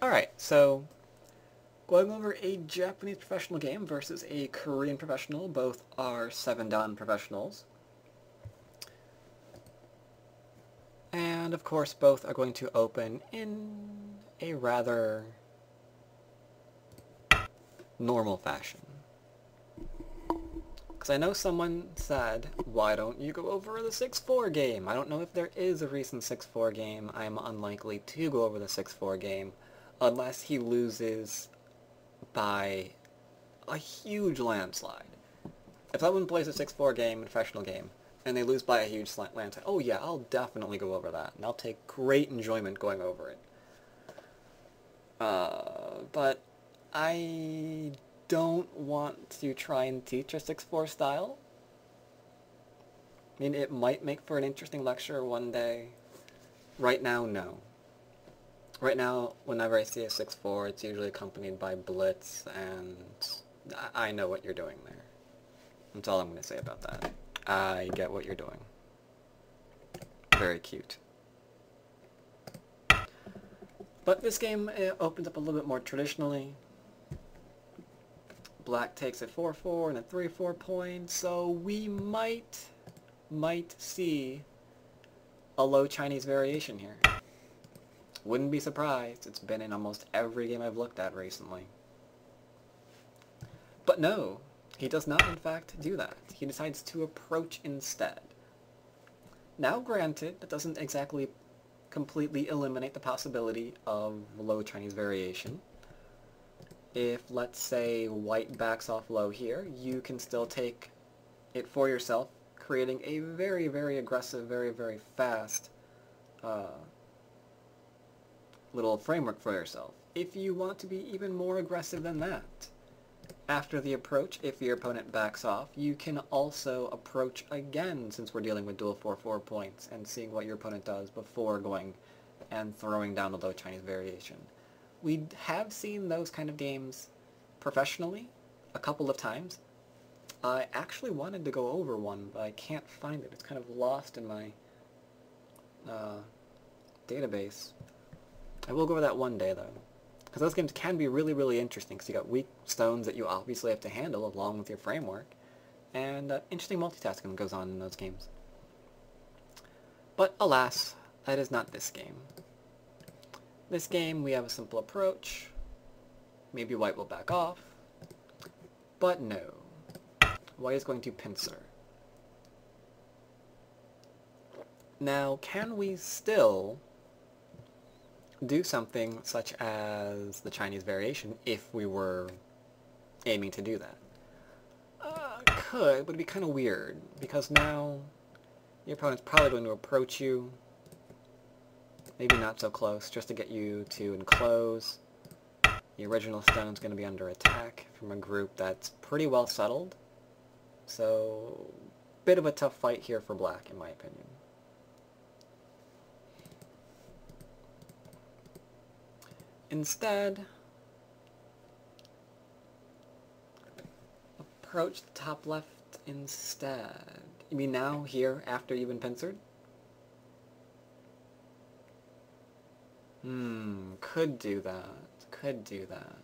Alright, so going over a Japanese professional game versus a Korean professional. Both are 7-dan professionals. And of course both are going to open in a rather normal fashion. Because I know someone said, why don't you go over the 6-4 game? I don't know if there is a recent 6-4 game. I'm unlikely to go over the 6-4 game unless he loses by a huge landslide. If someone plays a 6-4 game, a professional game, and they lose by a huge landslide, oh yeah, I'll definitely go over that. And I'll take great enjoyment going over it. But I don't want to try and teach a 6-4 style. I mean, it might make for an interesting lecture one day. Right now, no. Right now, whenever I see a 6-4, it's usually accompanied by blitz, and I know what you're doing there. That's all I'm going to say about that. I get what you're doing. Very cute. But this game opens up a little bit more traditionally. Black takes a 4-4 and a 3-4 point, so we might see a low Chinese variation here. Wouldn't be surprised. It's been in almost every game I've looked at recently. But no, he does not in fact do that. He decides to approach instead. Now granted, that doesn't exactly completely eliminate the possibility of low Chinese variation. If, let's say, white backs off low here, you can still take it for yourself, creating a very, very aggressive, very, very fast little framework for yourself. If you want to be even more aggressive than that, after the approach, if your opponent backs off, you can also approach again, since we're dealing with dual 4-4 points, and seeing what your opponent does before going and throwing down a low Chinese variation. We have seen those kind of games professionally a couple of times. I actually wanted to go over one, but I can't find it. It's kind of lost in my database. I will go over that one day, though. Because those games can be really, really interesting, because you got weak stones that you obviously have to handle along with your framework, and interesting multitasking goes on in those games. But alas, that is not this game. This game, we have a simple approach. Maybe white will back off. But no. White is going to pincer. Now, can we still do something such as the Chinese variation if we were aiming to do that? Could, but it'd be kind of weird, because now your opponent's probably going to approach you, maybe not so close, just to get you to enclose. The original stone's going to be under attack from a group that's pretty well settled, so bit of a tough fight here for black, in my opinion. Instead, approach the top left instead. You mean now, here, after you've been pincered? Could do that. Could do that.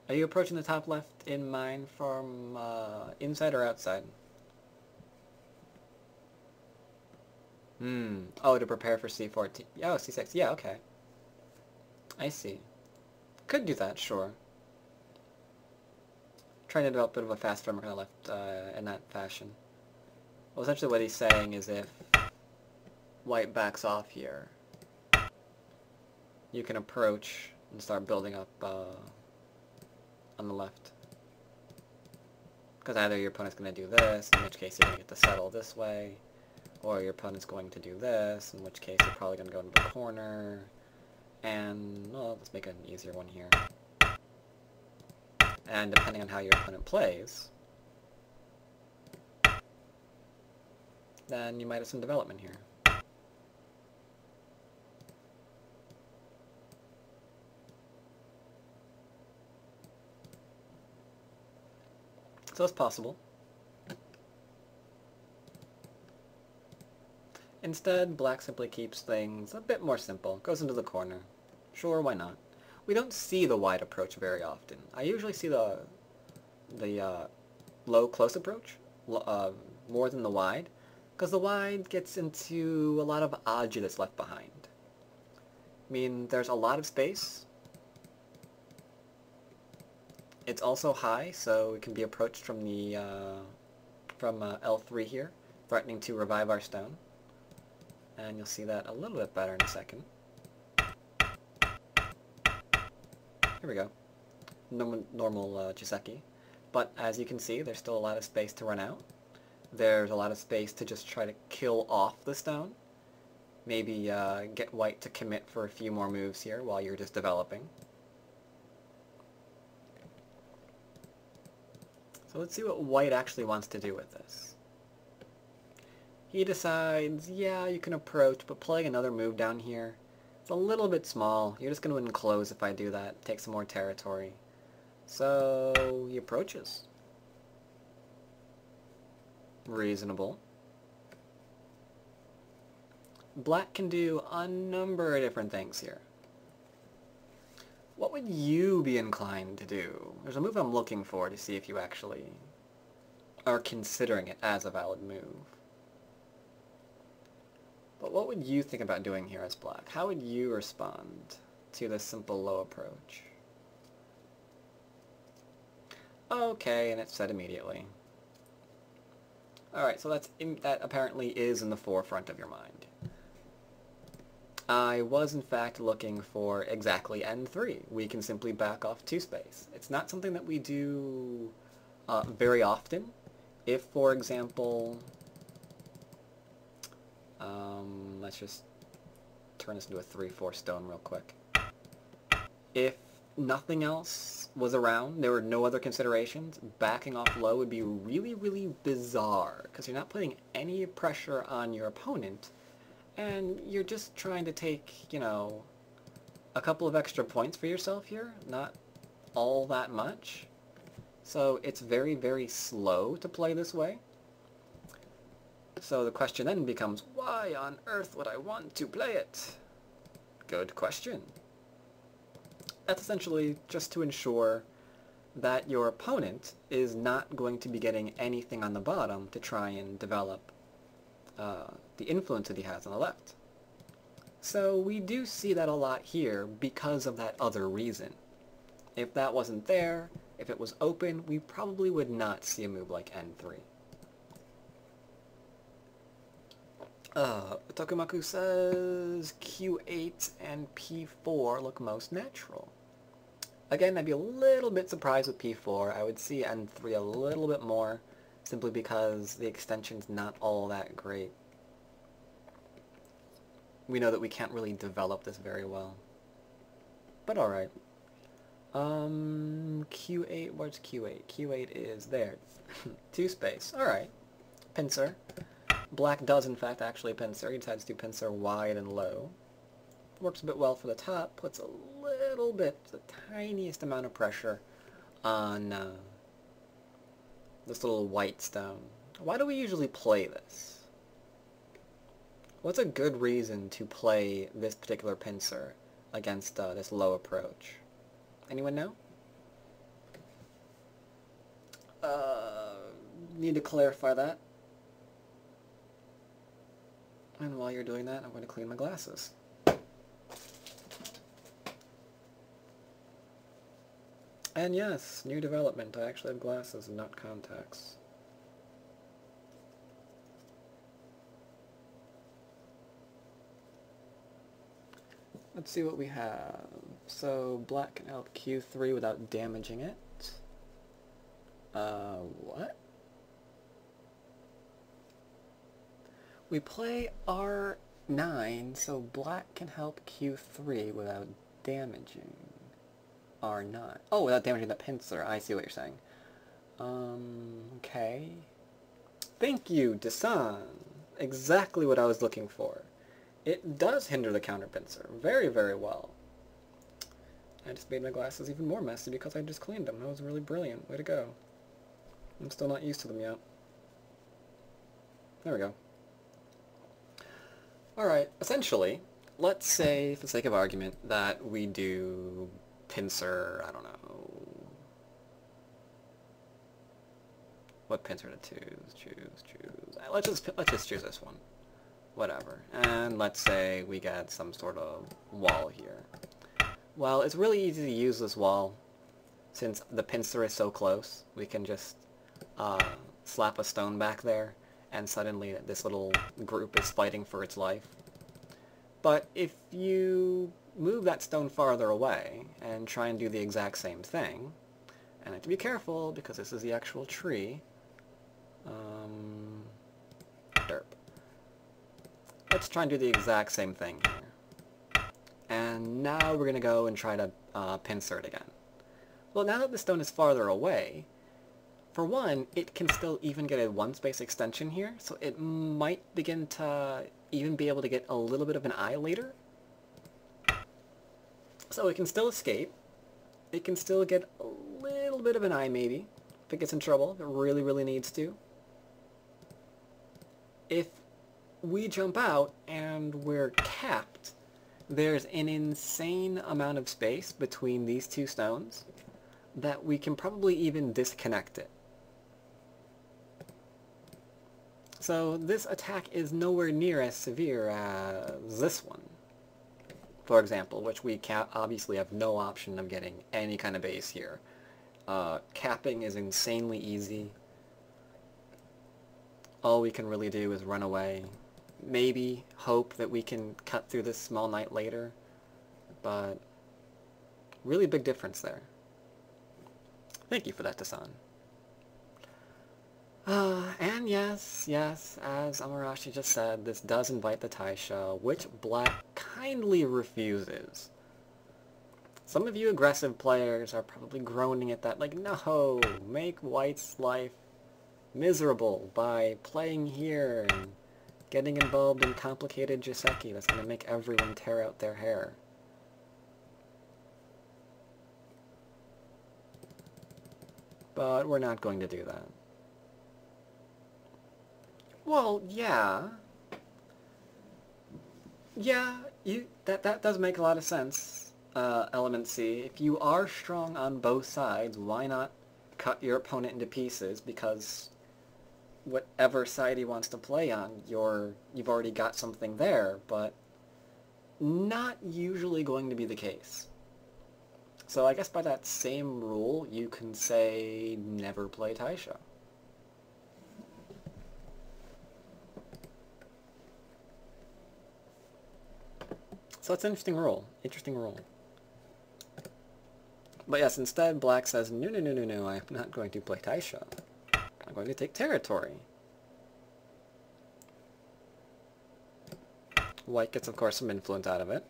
Are you approaching the top left in mind from inside or outside? Oh, to prepare for c14. Oh, c6. Yeah, okay. I see. Could do that, sure. Trying to develop a bit of a fast framework on the left in that fashion. Well, essentially what he's saying is if white backs off here, you can approach and start building up on the left. Because either your opponent's going to do this, in which case you're going to get to settle this way, or your opponent's going to do this, in which case you're probably going to go into the corner, and, well, let's make an easier one here. And depending on how your opponent plays, then you might have some development here. So it's possible. Instead, black simply keeps things a bit more simple. Goes into the corner. Sure, why not? We don't see the wide approach very often. I usually see the low close approach more than the wide, because the wide gets into a lot of agi that's left behind. I mean, there's a lot of space. It's also high, so it can be approached from the L3 here, threatening to revive our stone. And you'll see that a little bit better in a second. Here we go. Normal Jiseki. But as you can see, there's still a lot of space to run out. There's a lot of space to just try to kill off the stone. Maybe get white to commit for a few more moves here while you're just developing. So let's see what white actually wants to do with this. He decides, yeah, you can approach, but playing another move down here, it's a little bit small. You're just going to enclose if I do that, take some more territory. So he approaches. Reasonable. Black can do a number of different things here. What would you be inclined to do? There's a move I'm looking for to see if you actually are considering it as a valid move. But what would you think about doing here as black? How would you respond to this simple low approach? Okay, and it's said immediately. Alright, so that apparently is in the forefront of your mind. I was in fact looking for exactly N3. We can simply back off 2 space. It's not something that we do very often. If, for example, let's just turn this into a 3/4 stone real quick. If nothing else was around, there were no other considerations, backing off low would be really, really bizarre, because you're not putting any pressure on your opponent, and you're just trying to take, you know, a couple of extra points for yourself here, not all that much. So it's very, very slow to play this way. So the question then becomes, why on earth would I want to play it? Good question. That's essentially just to ensure that your opponent is not going to be getting anything on the bottom to try and develop the influence that he has on the left. So we do see that a lot here because of that other reason. If that wasn't there, if it was open, we probably would not see a move like N3. Tokumaku says Q8 and P4 look most natural. Again, I'd be a little bit surprised with P4. I would see N3 a little bit more, simply because the extension's not all that great. We know that we can't really develop this very well. But alright. Q8, where's Q8? Q8 is there. 2 space. Alright. Pincer. Black does in fact actually pincer. He decides to do pincer wide and low. Works a bit well for the top, puts a little bit, the tiniest amount of pressure on this little white stone. Why do we usually play this? What's a good reason to play this particular pincer against this low approach? Anyone know? Need to clarify that. And while you're doing that, I'm going to clean my glasses. And yes, new development. I actually have glasses and not contacts. Let's see what we have. So black can help Q3 without damaging it. What? We play R9, so black can help Q3 without damaging R9. Oh, without damaging the pincer. I see what you're saying. Okay. Thank you, Desan. Exactly what I was looking for. It does hinder the counter pincer very, very well. I just made my glasses even more messy because I just cleaned them. That was really brilliant. Way to go. I'm still not used to them yet. There we go. Alright, essentially, let's say, for the sake of argument, that we do pincer, I don't know, what pincer to choose. Let's just choose this one. Whatever. And let's say we get some sort of wall here. Well, it's really easy to use this wall. Since the pincer is so close, we can just slap a stone back there, and suddenly this little group is fighting for its life. But if you move that stone farther away and try and do the exact same thing, and I have to be careful because this is the actual tree. Derp. Let's try and do the exact same thing here. And now we're going to go and try to pincer it again. Well, now that the stone is farther away, for one, it can still even get a one-space extension here, so it might begin to even be able to get a little bit of an eye later. So it can still escape. It can still get a little bit of an eye, maybe, if it gets in trouble, if it really, really needs to. If we jump out and we're capped, there's an insane amount of space between these two stones that we can probably even disconnect it. So this attack is nowhere near as severe as this one, for example, which we obviously have no option of getting any kind of base here. Capping is insanely easy. All we can really do is run away. Maybe hope that we can cut through this small knight later, but really big difference there. Thank you for that, Dasan. And yes, as Amarashi just said, this does invite the Taisha, which Black kindly refuses. Some of you aggressive players are probably groaning at that, like, no, make White's life miserable by playing here and getting involved in complicated Joseki that's going to make everyone tear out their hair. But we're not going to do that. Well, yeah. Yeah, that does make a lot of sense, Element C. If you are strong on both sides, why not cut your opponent into pieces? Because whatever side he wants to play on, you've already got something there, but not usually going to be the case. So I guess by that same rule, you can say never play Taisha. So it's an interesting rule. Interesting rule. But yes, instead Black says, no, I'm not going to play Taisha. I'm going to take territory. White gets, of course, some influence out of it.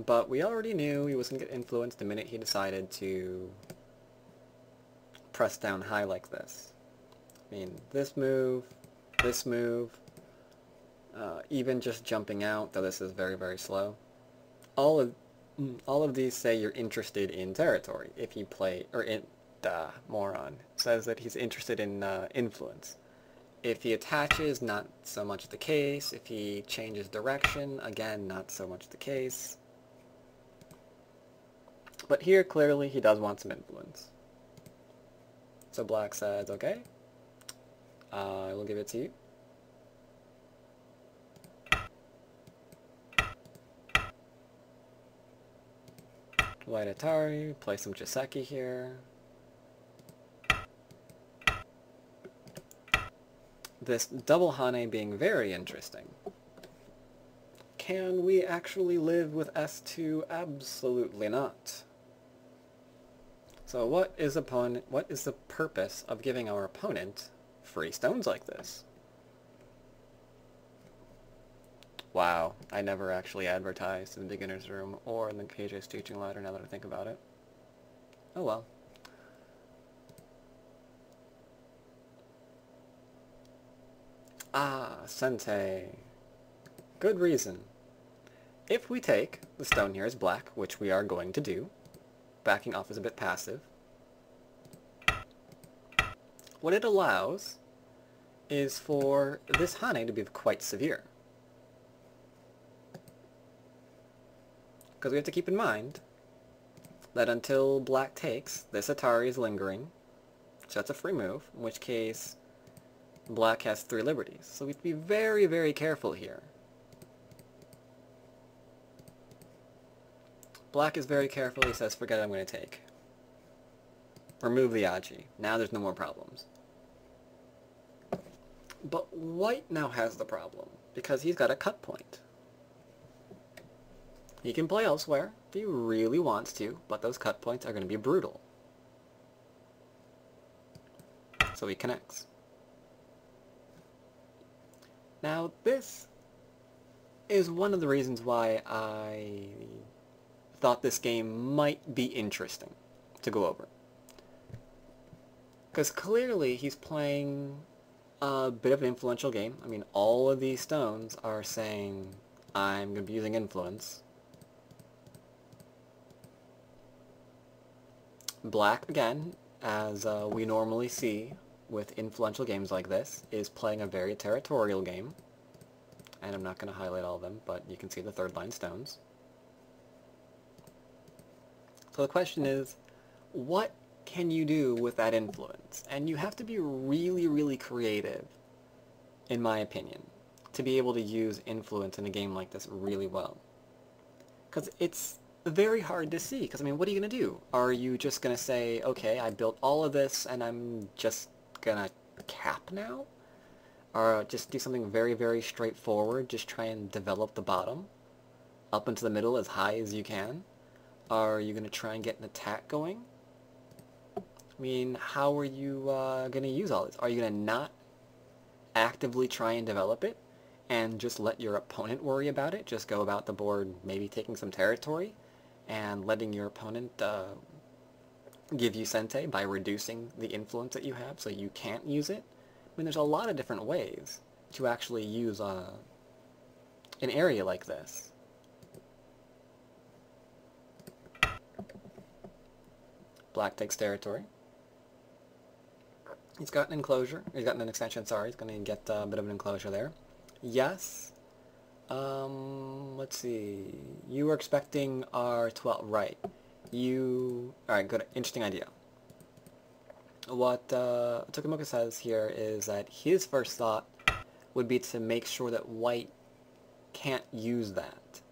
But we already knew he was going to get influenced the minute he decided to press down high like this. I mean, this move, even just jumping out, though this is very, very slow. All of these say you're interested in territory. If you play, moron, says that he's interested in influence. If he attaches, not so much the case. If he changes direction, again, not so much the case. But here, clearly, he does want some influence. So Black says, okay, I will give it to you. White Atari, play some Joseki here. This double Hane being very interesting. Can we actually live with S2? Absolutely not. So what is the purpose of giving our opponent free stones like this? Wow, I never actually advertised in the beginner's room or in the KJ's teaching ladder now that I think about it. Oh well. Ah, Sente. Good reason. If we take the stone here as black, which we are going to do, backing off is a bit passive, what it allows is for this Hane to be quite severe. Because we have to keep in mind that until black takes, this Atari is lingering, so that's a free move, in which case black has 3 liberties. So we have to be very, very careful here. Black is very careful. He says, forget it, I'm going to take. Remove the Aji. Now there's no more problems. But white now has the problem, because he's got a cut point. He can play elsewhere if he really wants to, but those cut points are going to be brutal. So he connects. Now this is one of the reasons why I thought this game might be interesting to go over. Because clearly he's playing a bit of an influential game. I mean, all of these stones are saying, I'm going to be using influence. Black, again, as we normally see with influential games like this, is playing a very territorial game. And I'm not going to highlight all of them, but you can see the third line stones. So the question is, what can you do with that influence? And you have to be really, really creative, in my opinion, to be able to use influence in a game like this really well. Because it's very hard to see, because I mean, what are you going to do? Are you just going to say, okay, I built all of this and I'm just going to cap now? Or just do something very, very straightforward, just try and develop the bottom up into the middle as high as you can? Are you going to try and get an attack going? I mean, how are you going to use all this? Are you going to not actively try and develop it and just let your opponent worry about it? Just go about the board maybe taking some territory and letting your opponent give you sente by reducing the influence that you have so you can't use it? I mean, there's a lot of different ways to actually use an area like this. Black takes territory. He's got an enclosure. He's got an extension, sorry. He's going to get a bit of an enclosure there. Yes. Let's see. You were expecting R12, right. Alright, good. Interesting idea. What Tokamoka says here is that his first thought would be to make sure that white can't use that.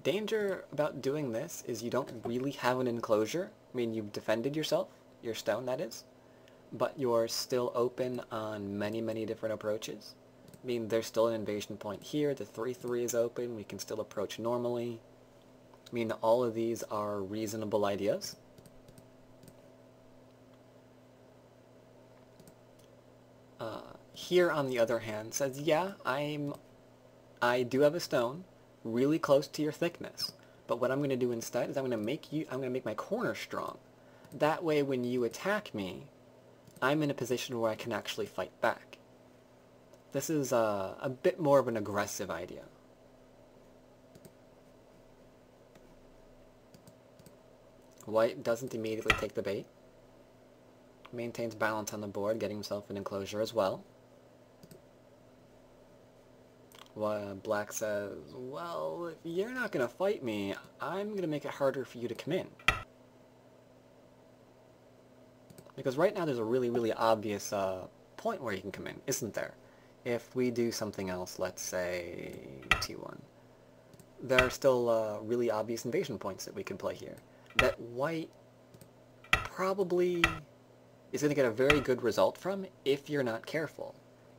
Danger about doing this is you don't really have an enclosure. I mean, you've defended yourself, your stone that is, but you're still open on many, many different approaches. I mean, there's still an invasion point here, the 3-3 is open, we can still approach normally. I mean, all of these are reasonable ideas. Here, on the other hand, says, yeah, I do have a stone really close to your thickness, but what I'm going to do instead is I'm going to make my corner strong. That way, when you attack me, I'm in a position where I can actually fight back. This is a bit more of an aggressive idea. White doesn't immediately take the bait. Maintains balance on the board, getting himself an enclosure as well. Black says, well, if you're not going to fight me, I'm going to make it harder for you to come in. Because right now there's a really, really obvious point where you can come in, isn't there? If we do something else, let's say T1, there are still really obvious invasion points that we can play here. That white probably is going to get a very good result from if you're not careful.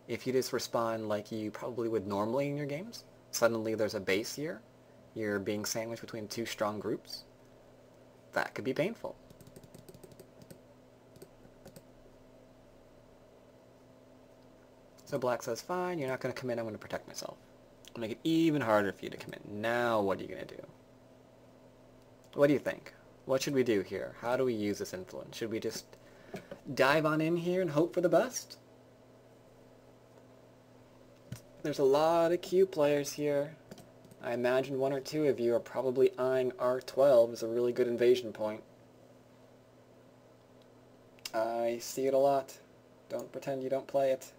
If you just respond like you probably would normally in your games, suddenly there's a base here, you're being sandwiched between two strong groups, that could be painful. So black says, fine, you're not going to come in, I'm going to protect myself. I'll make it even harder for you to come in. Now what are you going to do? What do you think? What should we do here? How do we use this influence? Should we just dive on in here and hope for the best? There's a lot of Q players here. I imagine one or two of you are probably eyeing R12 as a really good invasion point. I see it a lot. Don't pretend you don't play it.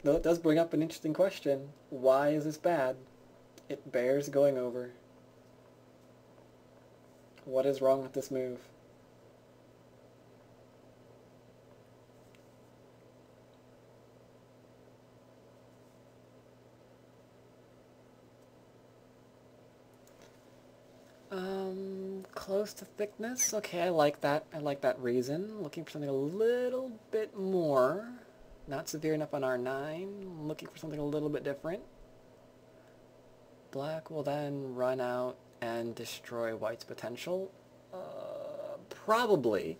Though it does bring up an interesting question. Why is this bad? It bears going over. What is wrong with this move? Close to thickness. Okay, I like that. I like that reason. Looking for something a little bit more. Not severe enough on R9. Looking for something a little bit different. Black will then run out and destroy white's potential. Probably.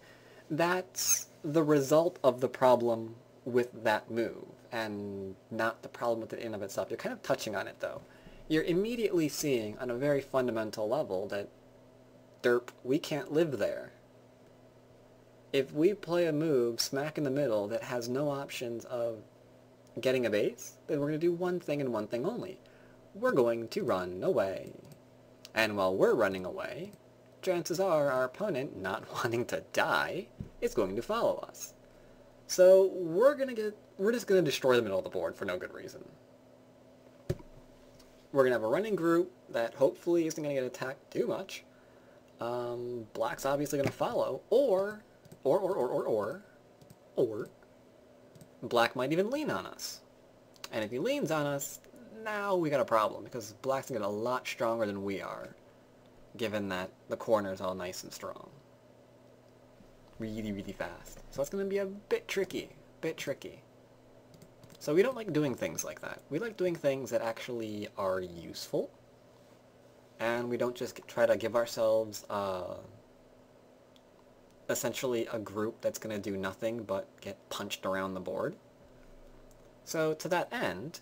That's the result of the problem with that move, and not the problem with it in and of itself. You're kind of touching on it, though. You're immediately seeing, on a very fundamental level, that derp, we can't live there. If we play a move smack in the middle that has no options of getting a base, then we're going to do one thing and one thing only. We're going to run away. And while we're running away, chances are our opponent, not wanting to die, is going to follow us. So we're just going to destroy the middle of the board for no good reason. We're going to have a running group that hopefully isn't going to get attacked too much. Black's obviously going to follow, or Black might even lean on us. And if he leans on us, now we got a problem, because Black's going to get a lot stronger than we are, given that the corner's all nice and strong. Really, really fast. So it's going to be a bit tricky. So we don't like doing things like that. We like doing things that actually are useful, and we don't just try to give ourselves essentially a group that's going to do nothing but get punched around the board. So to that end,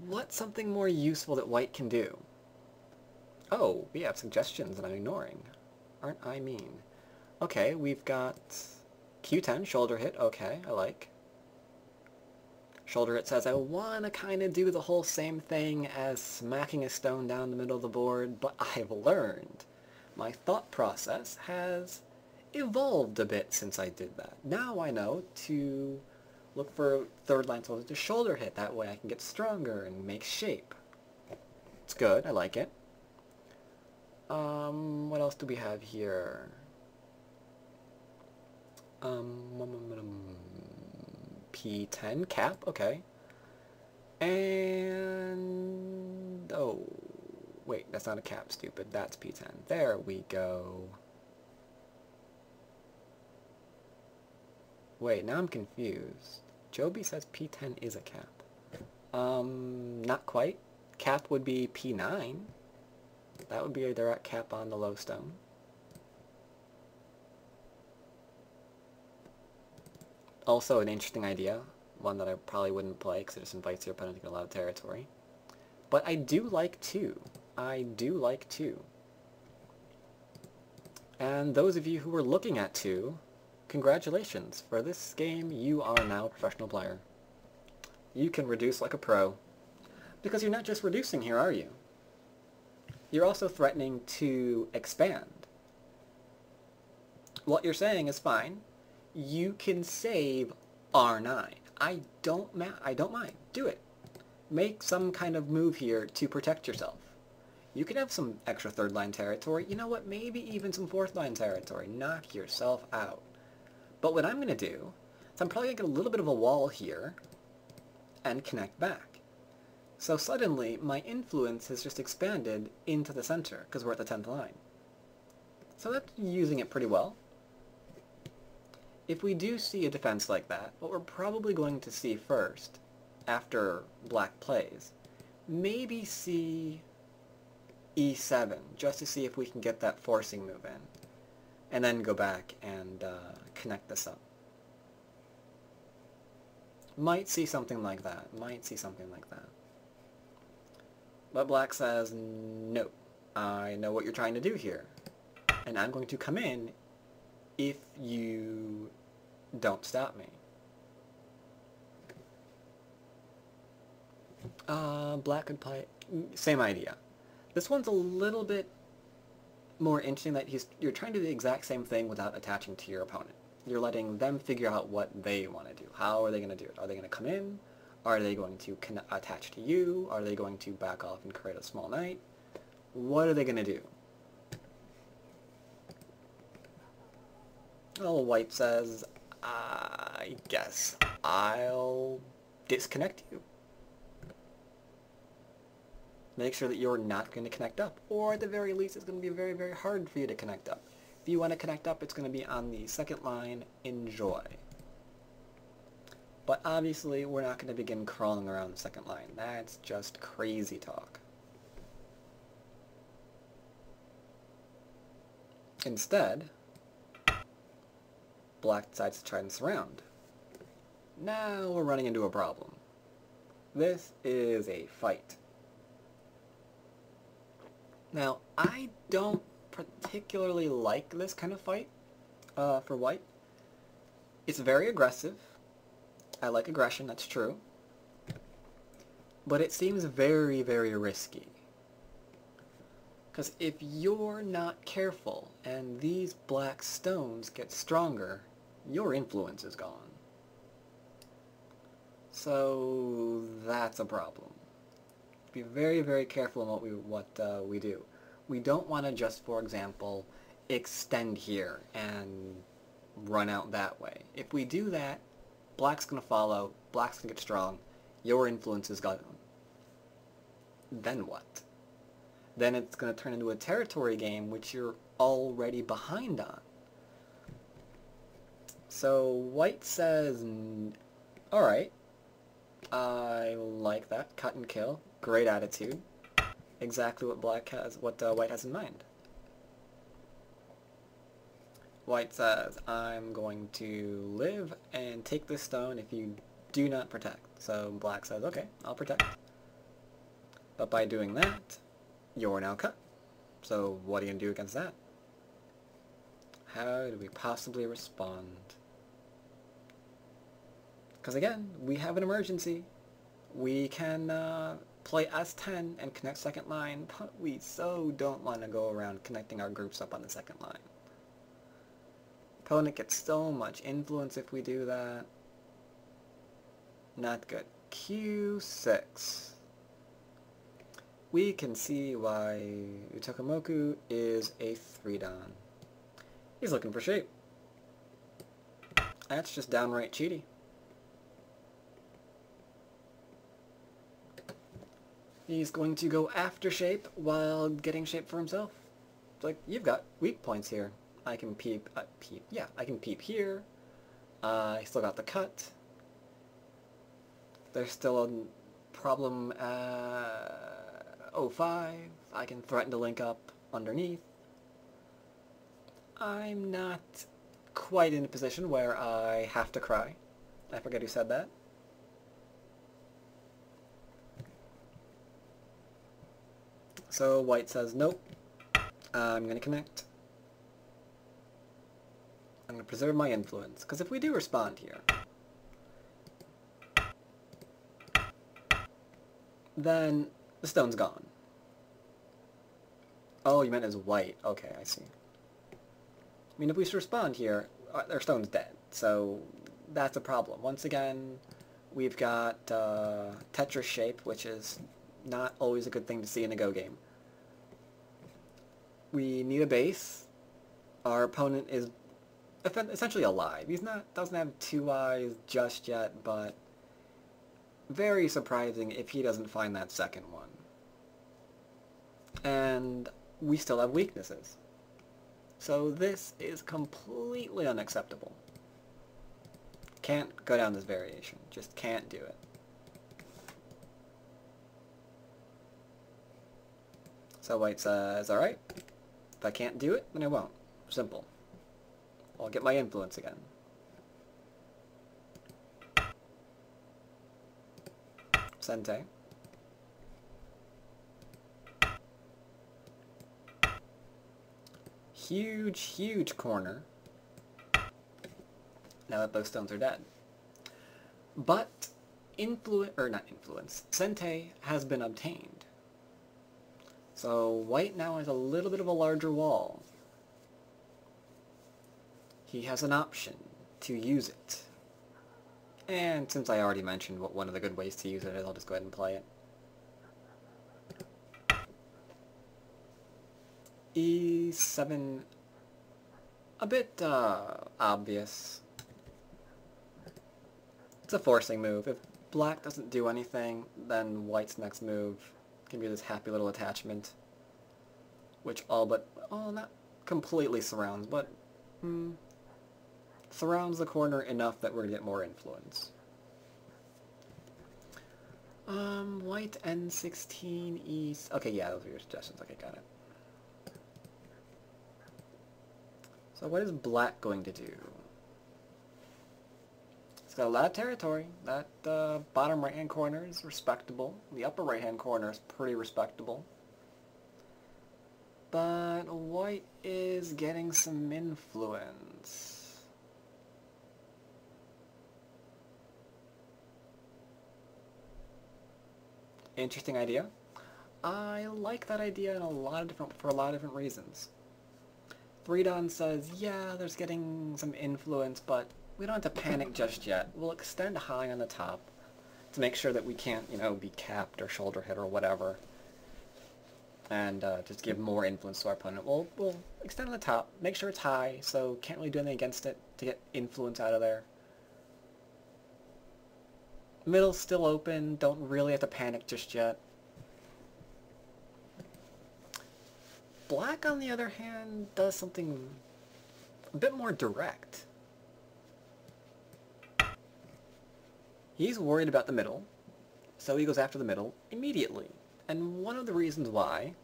what's something more useful that white can do? Oh, we have suggestions that I'm ignoring. Aren't I mean? Okay, we've got Q10, shoulder hit. Okay, I like. Shoulder hit says, I want to kind of do the whole same thing as smacking a stone down the middle of the board, but I've learned. My thought process has evolved a bit since I did that. Now I know to look for third line soldiers to shoulder hit. That way I can get stronger and make shape. It's good. I like it. What else do we have here? P10, cap, okay. And... oh, wait, that's not a cap, stupid. That's P10. There we go. Wait, now I'm confused. Joby says P10 is a cap. Not quite. Cap would be P9. That would be a direct cap on the low stone. Also an interesting idea, one that I probably wouldn't play because it just invites your opponent to get a lot of territory. But I do like 2. I do like 2. And those of you who were looking at 2, congratulations. For this game, you are now a professional player. You can reduce like a pro. Because you're not just reducing here, are you? You're also threatening to expand. What you're saying is fine. You can save R9. I don't mind. Do it. Make some kind of move here to protect yourself. You can have some extra third line territory. You know what? Maybe even some fourth line territory. Knock yourself out. But what I'm going to do is I'm probably going to get a little bit of a wall here and connect back. So suddenly my influence has just expanded into the center because we're at the 10th line. So that's using it pretty well. If we do see a defense like that, what we're probably going to see first, after black plays, maybe see E7, just to see if we can get that forcing move in, and then go back and connect this up. Might see something like that. But black says, no, I know what you're trying to do here, and I'm going to come in if you don't stop me. Black could play... same idea. This one's a little bit more interesting that you're trying to do the exact same thing without attaching to your opponent. You're letting them figure out what they want to do. How are they going to do it? Are they going to come in? Are they going to attach to you? Are they going to back off and create a small knight? What are they going to do? Well, white says, I guess I'll disconnect you. Make sure that you're not going to connect up, or at the very least it's going to be very, very hard for you to connect up. If you want to connect up, it's going to be on the second line. Enjoy. But obviously we're not going to begin crawling around the second line. That's just crazy talk. Instead, black decides to try and surround. Now we're running into a problem. This is a fight. Now, I don't particularly like this kind of fight for white. It's very aggressive. I like aggression, that's true. But it seems very, very risky. Because if you're not careful and these black stones get stronger, your influence is gone. So that's a problem. Be very, very careful in what we do. We don't want to just, for example, extend here and run out that way. If we do that, black's going to follow, black's going to get strong, your influence is gone. Then what? Then it's going to turn into a territory game which you're already behind on. So white says, alright, I like that, cut and kill, great attitude, exactly what white has in mind. White says, I'm going to live and take this stone if you do not protect. So black says, okay, I'll protect. But by doing that, you're now cut. So what are you going to do against that? How do we possibly respond? Because again, we have an emergency. We can play S10 and connect second line, but we so don't want to go around connecting our groups up on the second line. Opponent gets so much influence if we do that. Not good. Q6. We can see why Utakomoku is a 3-dan. He's looking for shape. That's just downright cheaty. He's going to go after shape while getting shape for himself. It's like, you've got weak points here. I can peep, I can peep here. I still got the cut. There's still a problem at 05. I can threaten to link up underneath. I'm not quite in a position where I have to cry. I forget who said that. So white says, nope, I'm going to connect. I'm going to preserve my influence, because if we do respond here, then the stone's gone. Oh, you meant as white. Okay, I see. I mean, if we respond here, our stone's dead, so that's a problem. Once again, we've got Tetris shape, which is not always a good thing to see in a Go game. We need a base. Our opponent is essentially alive. Doesn't have 2 eyes just yet, but very surprising if he doesn't find that second one. And we still have weaknesses. So this is completely unacceptable. Can't go down this variation. Just can't do it. So white says, alright, if I can't do it, then I won't. Simple. I'll get my influence again. Sente. Huge, huge corner. Now that those stones are dead. But Sente has been obtained. So white now has a little bit of a larger wall. He has an option to use it. And since I already mentioned what one of the good ways to use it is, I'll just go ahead and play it. E7, a bit obvious. It's a forcing move. If black doesn't do anything, then white's next move can be this happy little attachment, which all but, oh, not completely surrounds, but surrounds the corner enough that we're going to get more influence. White N16 East. Okay, yeah, those are your suggestions. Okay, got it. So what is black going to do? It's got a lot of territory. That bottom right-hand corner is respectable. The upper right-hand corner is pretty respectable. But white is getting some influence. Interesting idea. I like that idea for a lot of different reasons. 3Don says, yeah, there's getting some influence, but we don't have to panic just yet. We'll extend high on the top to make sure that we can't, be capped or shoulder hit or whatever. And just give more influence to our opponent. We'll extend on the top, make sure it's high, so can't really do anything against it to get influence out of there. Middle's still open, don't really have to panic just yet. Black, on the other hand, does something a bit more direct. He's worried about the middle, so he goes after the middle immediately. And one of the reasons why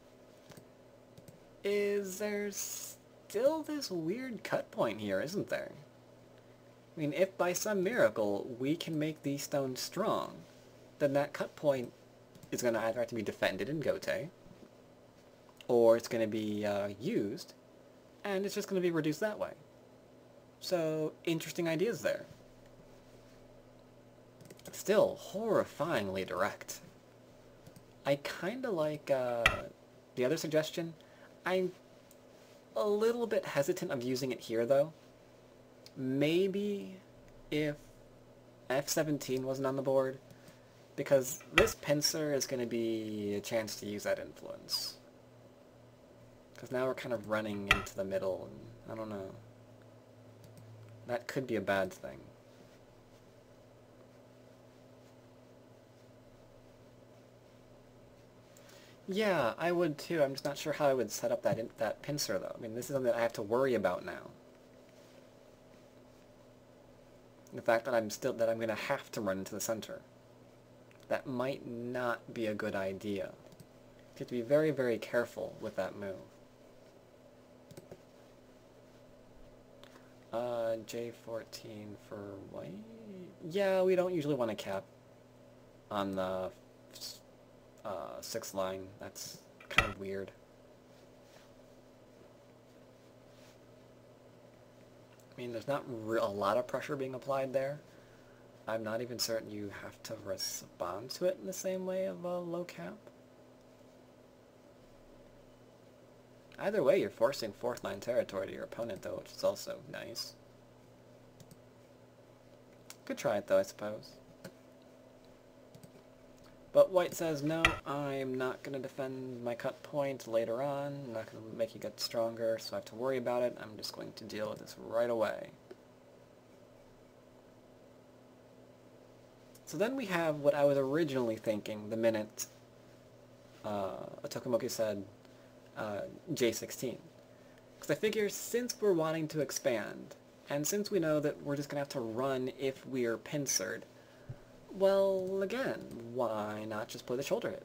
is there's still this weird cut point here, isn't there? I mean, if by some miracle we can make these stones strong, then that cut point is going to either have to be defended in Gote, or it's going to be used, and it's just going to be reduced that way. So, interesting ideas there. Still, horrifyingly direct. I kind of like the other suggestion. I'm a little bit hesitant of using it here, though. Maybe if F17 wasn't on the board, because this pincer is going to be a chance to use that influence. Because now we're kind of running into the middle, and I don't know. That could be a bad thing. Yeah, I would too. I'm just not sure how I would set up that pincer, though. I mean, this is something that I have to worry about now. The fact that I'm going to have to run into the center. That might not be a good idea. You have to be very, very careful with that move. J14 for white? Yeah, we don't usually want to cap on the 6th line. That's kind of weird. I mean, there's not a lot of pressure being applied there. I'm not even certain you have to respond to it in the same way of a low cap. Either way, you're forcing 4th line territory to your opponent, though, which is also nice. Could try it, though, I suppose. But white says, no, I'm not going to defend my cut point later on. I'm not going to make you get stronger, so I have to worry about it. I'm just going to deal with this right away. So then we have what I was originally thinking the minute Tokumoku said J16. Because I figure since we're wanting to expand, and since we know that we're just going to have to run if we're pincered, well, again, why not just play the shoulder hit?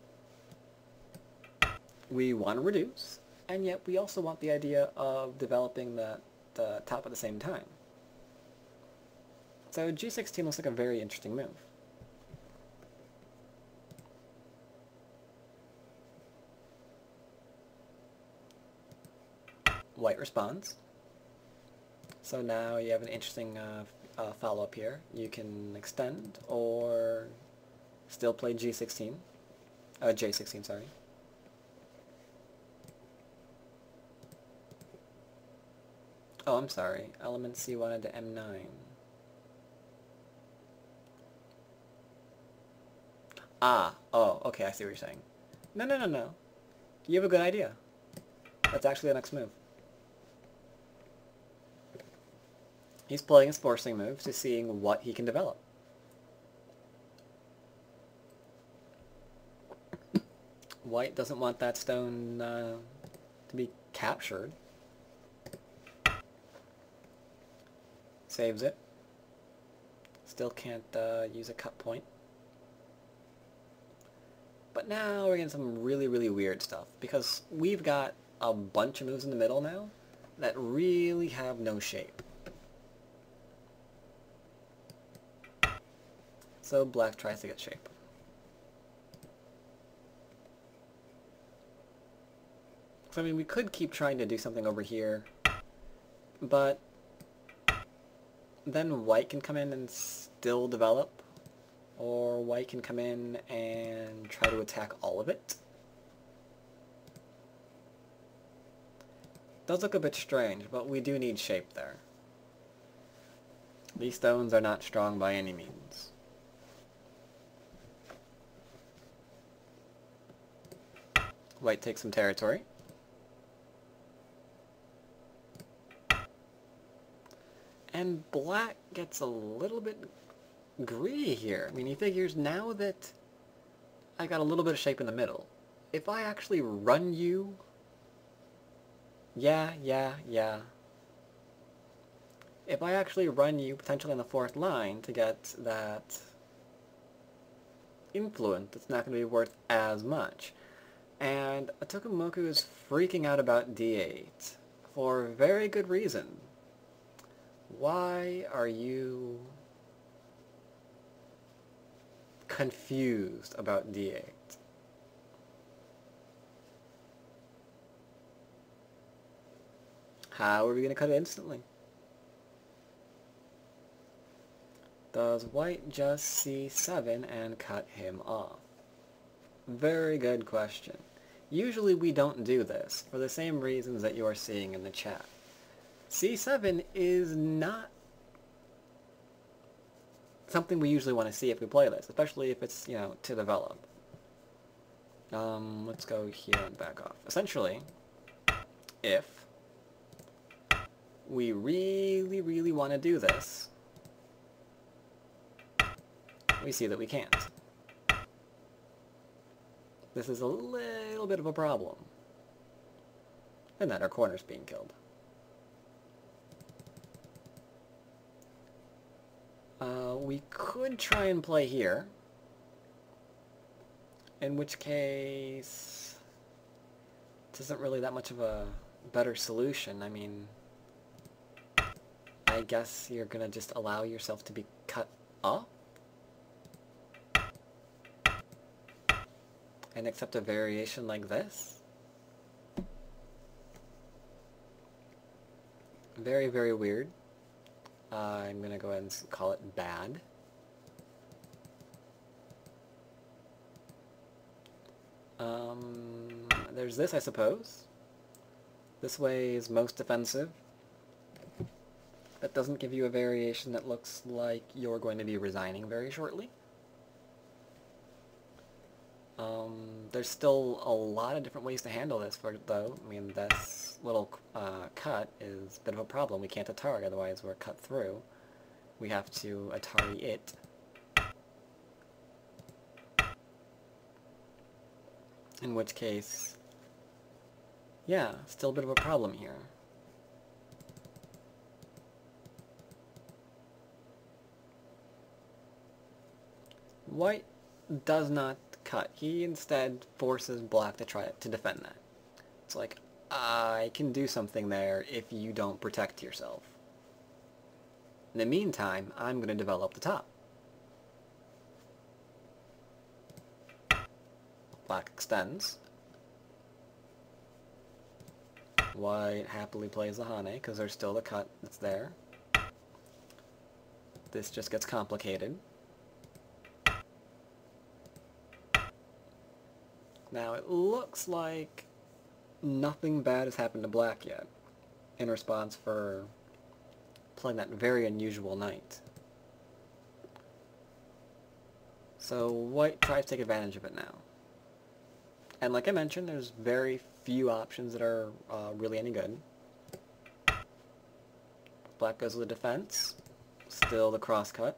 We want to reduce, and yet we also want the idea of developing the top at the same time. So G16 looks like a very interesting move. White responds. So now you have an interesting follow-up here. You can extend or still play G16. J16, sorry. Oh, I'm sorry. Element C wanted to M9. Ah, oh, okay, I see what you're saying. No, no, no, no. You have a good idea. That's actually the next move. He's playing his forcing move to seeing what he can develop. White doesn't want that stone to be captured. Saves it. Still can't use a cut point. But now we're getting some really, really weird stuff, because we've got a bunch of moves in the middle now that really have no shape. So black tries to get shape. So I mean, we could keep trying to do something over here, but then white can come in and still develop, or white can come in and try to attack all of it. Does look a bit strange, but we do need shape there. These stones are not strong by any means. White takes some territory. And black gets a little bit greedy here. I mean, he figures now that I got a little bit of shape in the middle, if I actually run you... Yeah. If I actually run you potentially on the fourth line to get that influence, it's not going to be worth as much. And Tokumoku is freaking out about D8 for very good reason. Why are you confused about D8? How are we going to cut it instantly? Does white just C7 and cut him off? Very good question. Usually we don't do this, for the same reasons that you are seeing in the chat. C7 is not something we usually want to see if we play this, especially if it's, you know, to develop. Let's go here and back off. Essentially, if we really, really want to do this, we see that we can't. This is a little bit of a problem. And that our corner's being killed. We could try and play here, in which case it isn't really that much of a better solution. I mean, I guess you're gonna just allow yourself to be cut off and accept a variation like this. Very, very weird. I'm going to go ahead and call it bad. There's this, I suppose. This way is most defensive. That doesn't give you a variation that looks like you're going to be resigning very shortly. There's still a lot of different ways to handle this, though. I mean, this little cut is a bit of a problem. We can't Atari, otherwise we're cut through. We have to Atari it. In which case, yeah, still a bit of a problem here. White does not cut. He instead forces black to try to defend that. It's like, I can do something there if you don't protect yourself. In the meantime, I'm going to develop the top. Black extends. White happily plays the Hane, because there's still the cut that's there. This just gets complicated. Now, it looks like nothing bad has happened to black yet, in response for playing that very unusual knight. So white tries to take advantage of it now. And like I mentioned, there's very few options that are really any good. Black goes with the defense. Still the crosscut.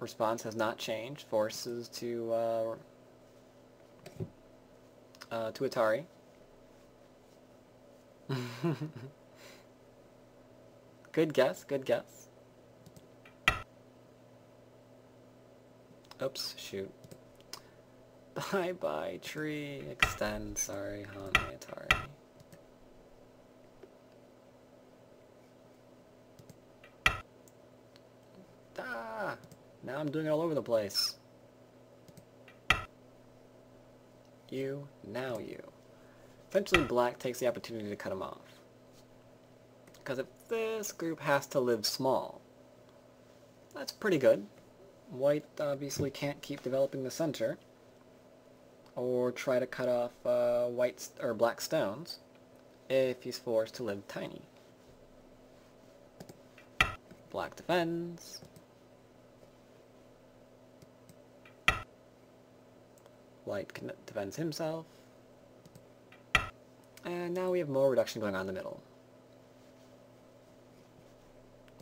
Response has not changed. Forces to Atari. Good guess, good guess. Oops, shoot. Bye-bye, tree. Extend, sorry, on the Atari. Ah! Now I'm doing it all over the place. You, now you. Eventually black takes the opportunity to cut him off. Because if this group has to live small, that's pretty good. White obviously can't keep developing the center, or try to cut off black stones if he's forced to live tiny. Black defends. White defends himself. And now we have more reduction going on in the middle.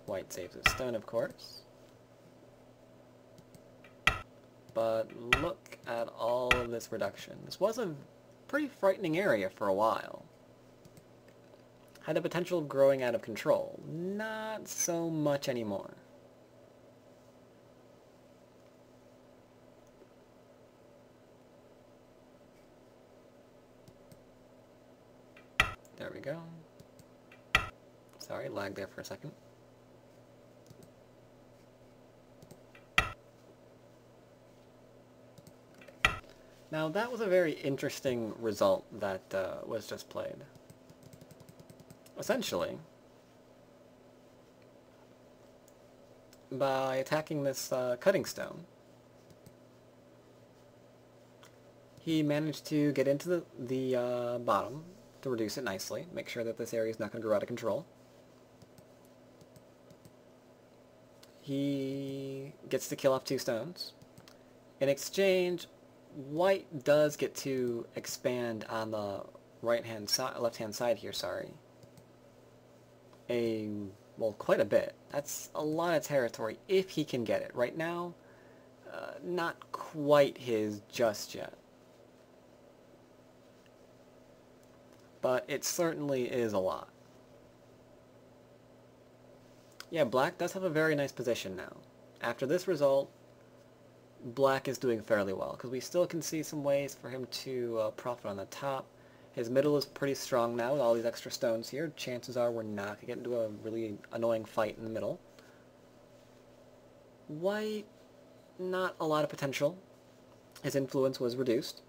White saves his stone, of course. But look at all of this reduction. This was a pretty frightening area for a while. Had the potential of growing out of control. Not so much anymore. There we go. Sorry, lag there for a second. Now that was a very interesting result that was just played. Essentially, by attacking this cutting stone, he managed to get into the bottom to reduce it nicely, make sure that this area is not going to grow out of control. He gets to kill off 2 stones. In exchange, white does get to expand on the left-hand side here, sorry. Well, quite a bit. That's a lot of territory if he can get it. Right now, not quite his just yet. But it certainly is a lot. Yeah, black does have a very nice position now. After this result, black is doing fairly well, because we still can see some ways for him to profit on the top. His middle is pretty strong now with all these extra stones here. Chances are we're not going to get into a really annoying fight in the middle. White, not a lot of potential. His influence was reduced.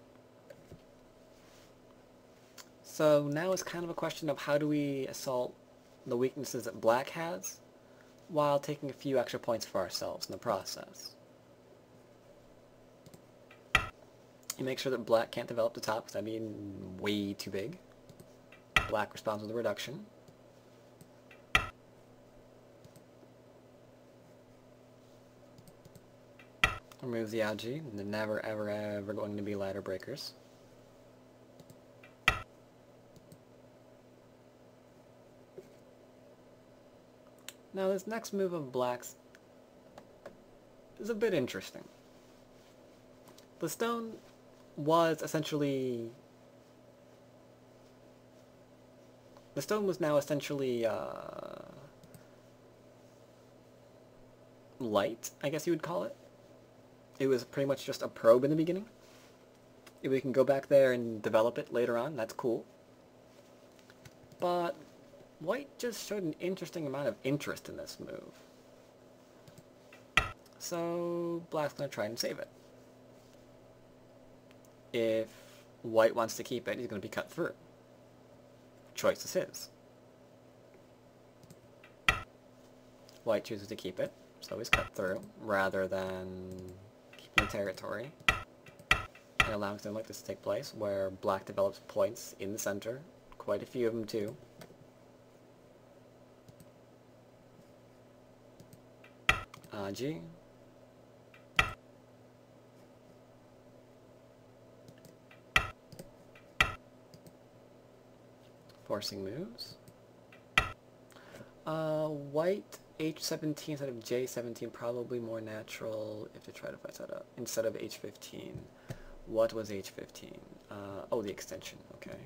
So now it's kind of a question of how do we assault the weaknesses that black has, while taking a few extra points for ourselves in the process. You make sure that black can't develop the top, because that'd be way too big. Black responds with a reduction. Removes the algae. They're never, ever, ever going to be ladder breakers. Now this next move of black's is a bit interesting. The stone was essentially... The stone was now essentially light, I guess you would call it. It was pretty much just a probe in the beginning. If we can go back there and develop it later on, that's cool. But white just showed an interesting amount of interest in this move. So black's going to try and save it. If white wants to keep it, he's going to be cut through. Choice is his. White chooses to keep it, so he's cut through, rather than keeping the territory and allowing something like this to take place, where black develops points in the center, quite a few of them too. G. Forcing moves. White H17 instead of J17, probably more natural if they try to fight that up. Instead of H15. What was H15? Oh, the extension, okay.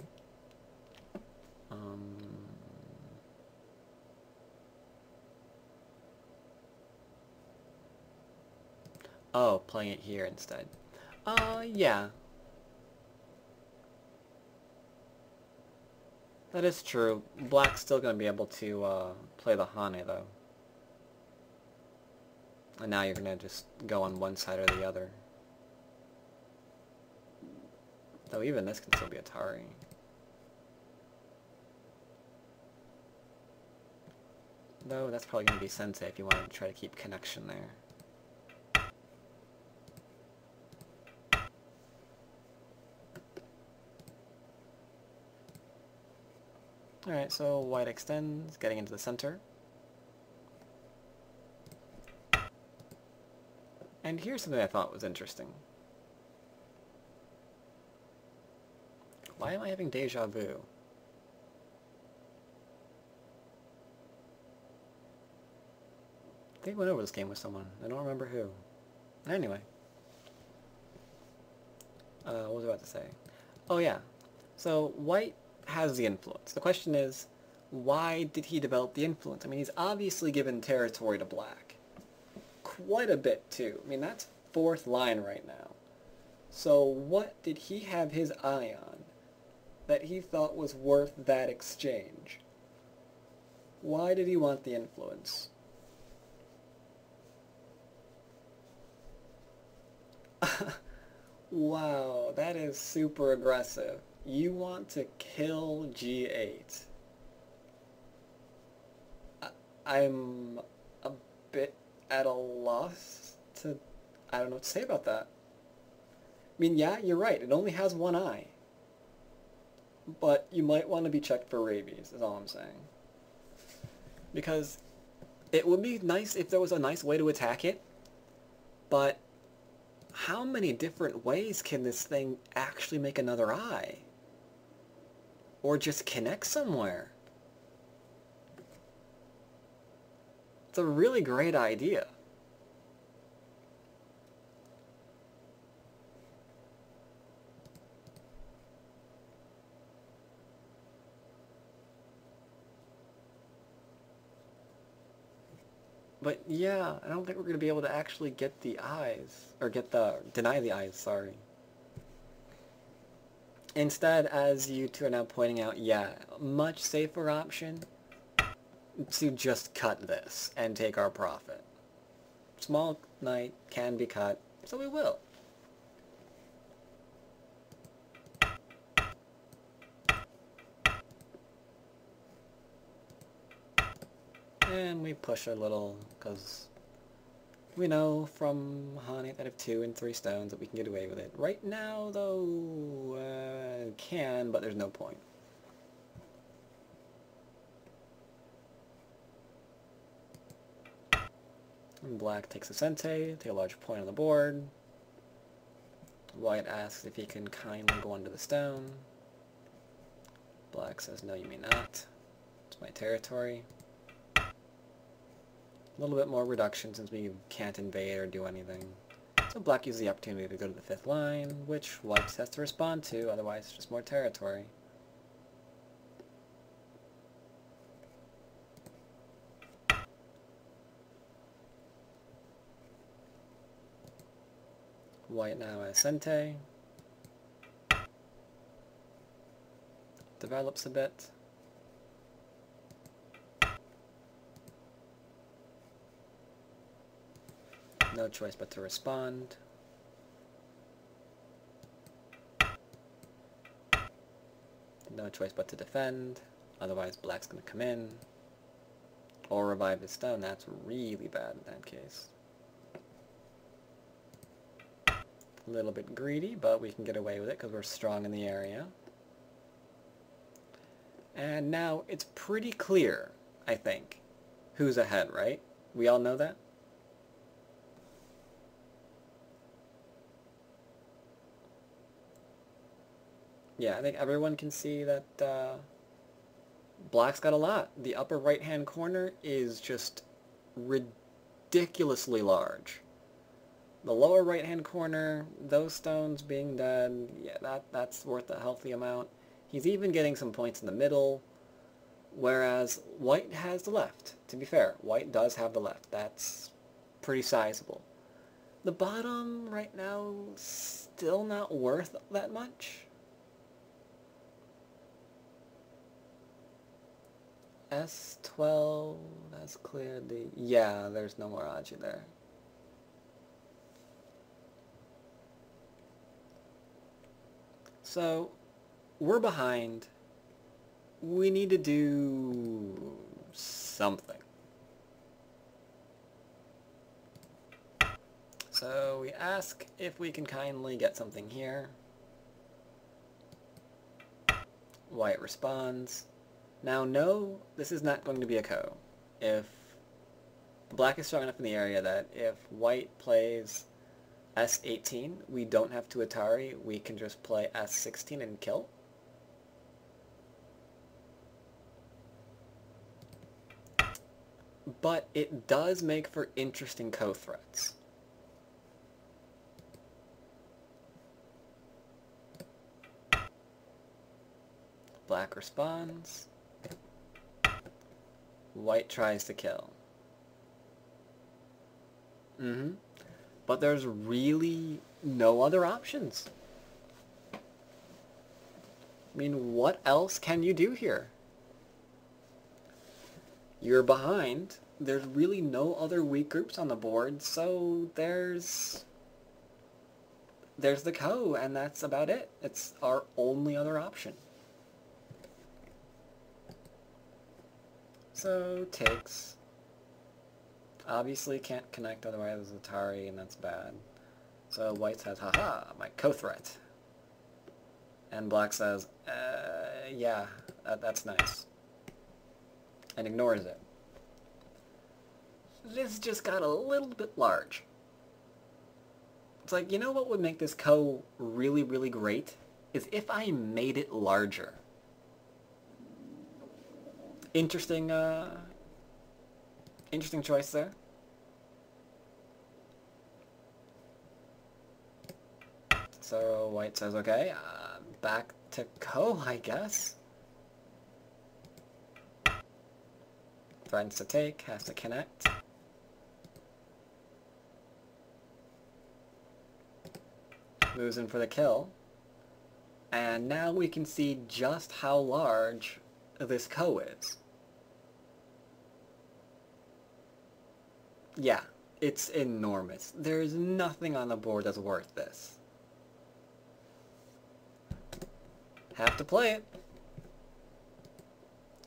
Oh, playing it here instead. Yeah. That is true. Black's still going to be able to play the Hane, though. And now you're going to just go on one side or the other. Though even this can still be Atari. Though that's probably going to be Sensei if you want to try to keep connection there. Alright, so white extends, getting into the center. And here's something I thought was interesting. Why am I having deja vu? I think I went over this game with someone. I don't remember who. Anyway. What was I about to say? Oh yeah. So white has the influence. The question is, why did he develop the influence? I mean, he's obviously given territory to black. Quite a bit, too. I mean, that's 4th line right now. So what did he have his eye on that he thought was worth that exchange? Why did he want the influence? Wow, that is super aggressive. You want to kill G8. I'm a bit at a loss to... I don't know what to say about that. I mean, yeah, you're right. It only has one eye. But you might want to be checked for rabies, is all I'm saying. Because it would be nice if there was a nice way to attack it, but how many different ways can this thing actually make another eye? Or just connect somewhere? It's a really great idea. But yeah, I don't think we're going to be able to actually get the eyes, or deny the eyes, sorry. Instead, as you two are now pointing out, yeah, much safer option to just cut this and take our profit. Small knight can be cut, so we will. And we push a little, because we know from Hane that have 2 and 3 stones that we can get away with it. Right now, though, can, but there's no point. And black takes a sente, take a large point on the board. White asks if he can kindly go under the stone. Black says, no, you may not. It's my territory. A little bit more reduction since we can't invade or do anything. So black uses the opportunity to go to the 5th line, which white has to respond to, otherwise it's just more territory. White now has sente. Develops a bit. No choice but to respond. No choice but to defend, otherwise black's going to come in. Or revive his stone, that's really bad in that case. A little bit greedy, but we can get away with it because we're strong in the area. And now it's pretty clear, I think, who's ahead, right? We all know that? Yeah, I think everyone can see that Black's got a lot. The upper right-hand corner is just ridiculously large. The lower right-hand corner, those stones being dead, yeah, that's worth a healthy amount. He's even getting some points in the middle, whereas white has the left. To be fair, white does have the left. That's pretty sizable. The bottom right now, still not worth that much. S12, that's cleared the... Yeah, there's no more Aji there. So, we're behind. We need to do something. So we ask if we can kindly get something here. White responds. Now no, this is not going to be a ko. If black is strong enough in the area that if white plays S18, we don't have to Atari, we can just play S16 and kill. But it does make for interesting ko threats. Black responds. White tries to kill. But there's really no other options. I mean, what else can you do here? You're behind. There's really no other weak groups on the board, so there's the ko, and that's about it. It's our only other option. So, takes. Obviously can't connect, otherwise it's Atari, and that's bad. So white says, haha, my ko threat. And black says, yeah, that's nice. And ignores it. This just got a little bit large. It's like, you know what would make this ko really, really great? Is if I made it larger. Interesting, interesting choice there. So white says, okay, back to ko, I guess. Threatens to take, has to connect. Moves in for the kill. And now we can see just how large this ko is. Yeah, it's enormous. There's nothing on the board that's worth this. Have to play it.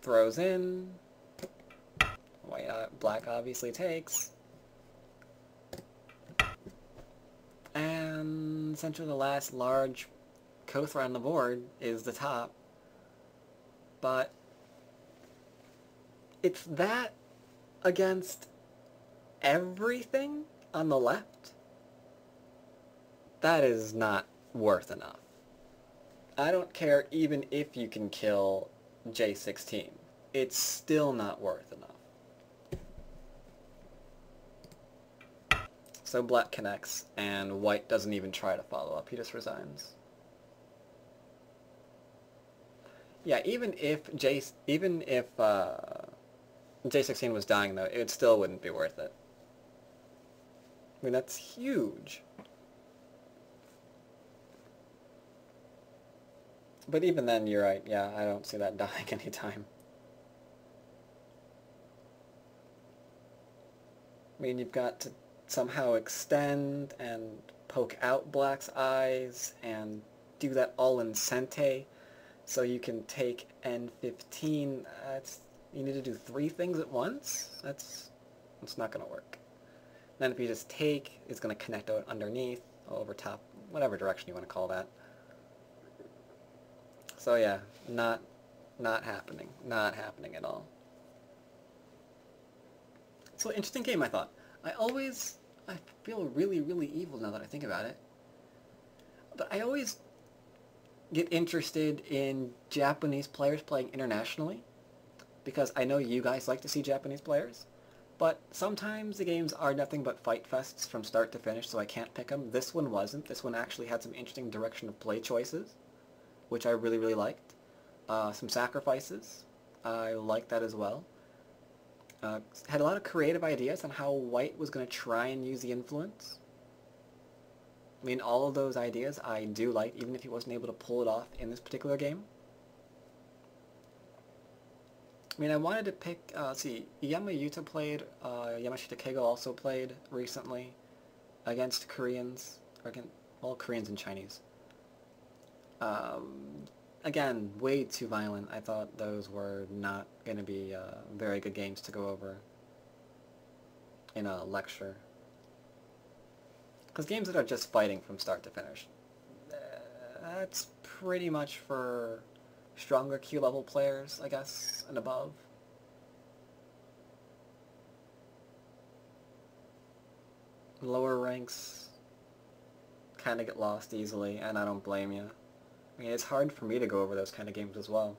Throws in. White, black obviously takes. And essentially the last large ko threat on the board is the top. But it's that against everything on the left. That is not worth enough. I don't care even if you can kill J16. It's still not worth enough. So black connects, and white doesn't even try to follow up. He just resigns. Yeah, even if J16 was dying, though, it still wouldn't be worth it. I mean, that's huge. But even then, you're right. Yeah, I don't see that dying anytime. I mean, you've got to somehow extend and poke out black's eyes and do that all in Sente so you can take N15. You need to do 3 things at once? That's not going to work. Then if you just take, it's going to connect out underneath, over top, whatever direction you want to call that. So yeah, not happening. Not happening at all. So interesting game, I thought. I feel really, really evil now that I think about it. But I always get interested in Japanese players playing internationally. because I know you guys like to see Japanese players, but sometimes the games are nothing but fight fests from start to finish, so I can't pick them. This one wasn't. This one actually had some interesting direction of play choices, which I really, really liked. Some sacrifices. I liked that as well. Had a lot of creative ideas on how White was going to try and use the influence. I mean, all of those ideas I do like, even if he wasn't able to pull it off in this particular game. I mean, I wanted to pick, let's see, Yamayuta played, Yamashita Keigo also played recently against Koreans, or against, well, Koreans and Chinese. Again, way too violent. I thought those were not going to be very good games to go over in a lecture. Because games that are just fighting from start to finish, that's pretty much for stronger Q level players, I guess, and above. Lower ranks kind of get lost easily, and I don't blame you. I mean, it's hard for me to go over those kind of games as well.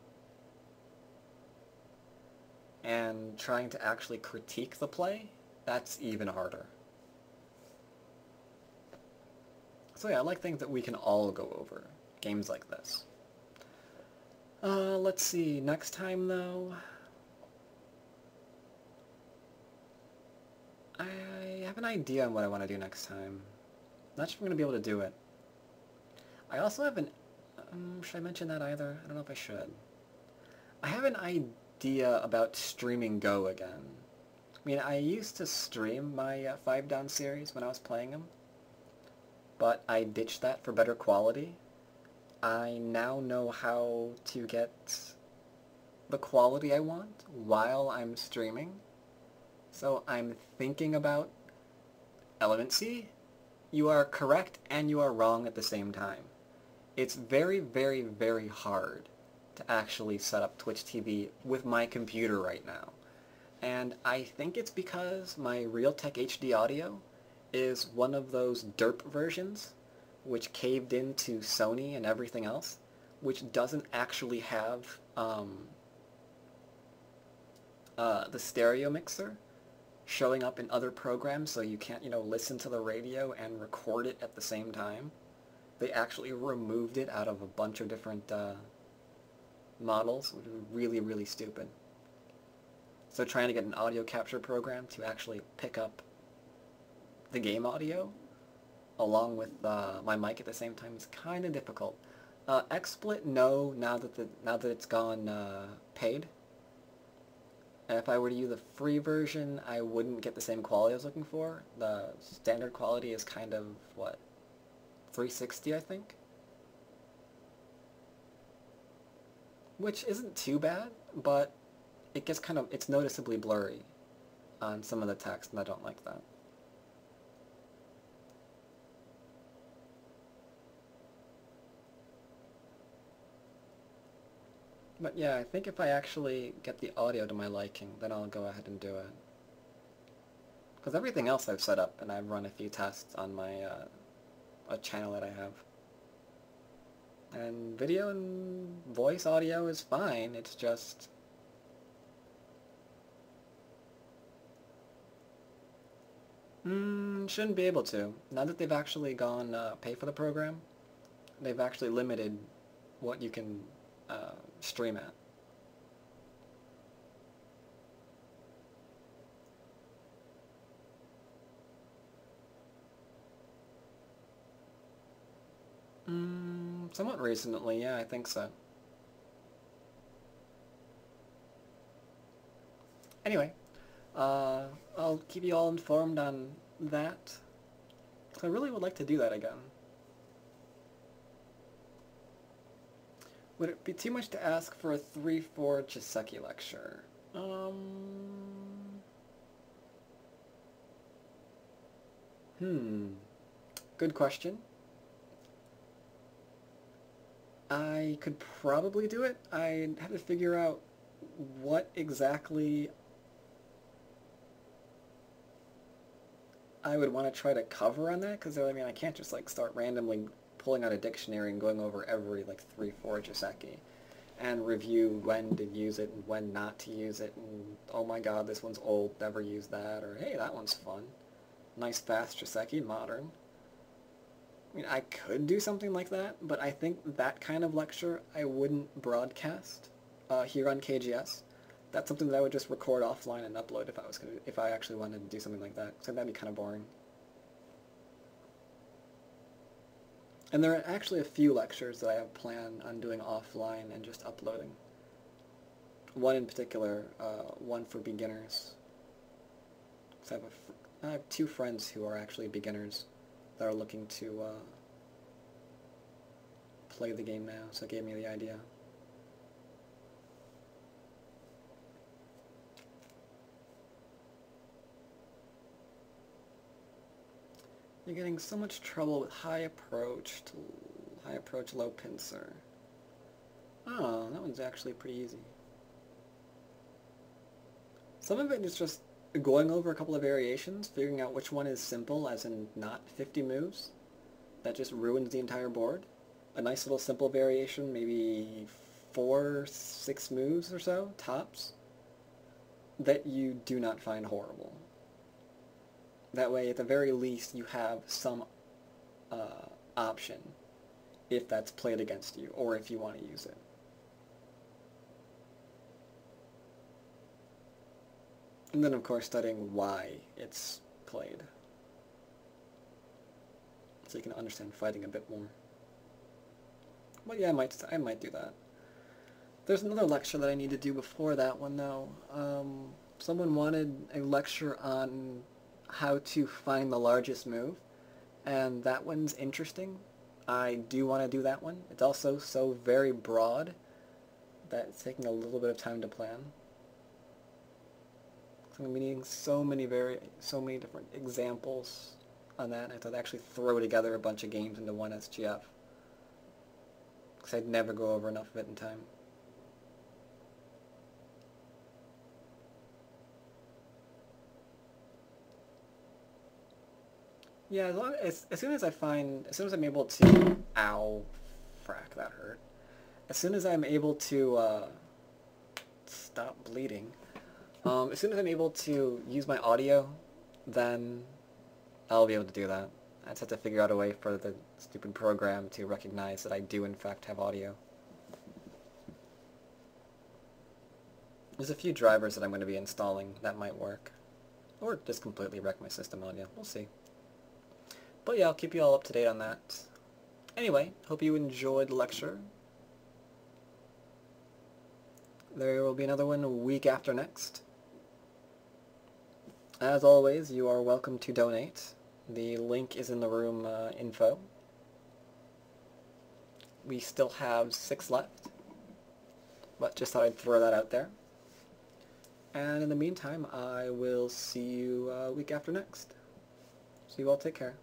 And trying to actually critique the play, that's even harder. So yeah, I like things that we can all go over. Games like this. Let's see, next time though... I have an idea on what I want to do next time. Not sure if I'm going to be able to do it. I also have an... should I mention that either? I don't know if I should. I have an idea about streaming Go again. I mean, I used to stream my 5 Down series when I was playing them, but I ditched that for better quality. I now know how to get the quality I want while I'm streaming. So I'm thinking about Element C. You are correct and you are wrong at the same time. It's very, very, very hard to actually set up Twitch TV with my computer right now. And I think it's because my Realtek HD audio is one of those derp versions which caved into Sony and everything else, which doesn't actually have the stereo mixer showing up in other programs, so you can't, listen to the radio and record it at the same time. They actually removed it out of a bunch of different models, which is really, really stupid. So trying to get an audio capture program to actually pick up the game audio along with my mic at the same time is kind of difficult. XSplit, no, now that it's gone paid. And if I were to use the free version, I wouldn't get the same quality I was looking for. The standard quality is kind of, what, 360, I think? Which isn't too bad, but it gets it's noticeably blurry on some of the text, and I don't like that. But yeah, I think if I actually get the audio to my liking, then I'll go ahead and do it. Because everything else I've set up, and I've run a few tests on my a channel that I have. And video and voice audio is fine, it's just... shouldn't be able to. Now that they've actually gone pay for the program, they've actually limited what you can stream at. Somewhat recently, yeah, I think so. Anyway, I'll keep you all informed on that. I really would like to do that again. Would it be too much to ask for a 3-4 Chiseki lecture? Good question. I could probably do it. I'd have to figure out what exactly I would want to try to cover on that, because I mean, I can't just like start randomly pulling out a dictionary and going over every like 3-4 Joseki. and review when to use it and when not to use it, and oh my god, this one's old, never use that, or hey, that one's fun. Nice fast Joseki, modern. I mean, I could do something like that, but I think that kind of lecture I wouldn't broadcast here on KGS. That's something that I would just record offline and upload if I actually wanted to do something like that. So that'd be kind of boring. And there are actually a few lectures that I have planned on doing offline and just uploading. One in particular, one for beginners. So I have two friends who are actually beginners that are looking to play the game now, so it gave me the idea. You're getting so much trouble with high approach, low pincer. Oh, that one's actually pretty easy. Some of it is just going over a couple of variations, figuring out which one is simple, as in not 50 moves. That just ruins the entire board. A nice little simple variation, maybe 4, 6 moves or so, tops, that you do not find horrible. That way, at the very least, you have some option if that's played against you, or if you want to use it. And then, of course, studying why it's played, so you can understand fighting a bit more. But yeah, I might do that. There's another lecture that I need to do before that one, though. Someone wanted a lecture on how to find the largest move, and that one's interesting. I do want to do that one. It's also so very broad that it's taking a little bit of time to plan. So I'm needing so many different examples on that. I have to actually throw together a bunch of games into one SGF, because I'd never go over enough of it in time. Yeah, as soon as I'm able to, ow, frack, that hurt. As soon as I'm able to, stop bleeding, as soon as I'm able to use my audio, then I'll be able to do that. I just have to figure out a way for the stupid program to recognize that I do in fact have audio. There's a few drivers that I'm going to be installing that might work. Or just completely wreck my system audio. We'll see. But yeah, I'll keep you all up to date on that. Anyway, hope you enjoyed the lecture. There will be another one a week after next. As always, you are welcome to donate. The link is in the room info. We still have 6 left, but just thought I'd throw that out there. And in the meantime, I will see you week after next. So you all take care.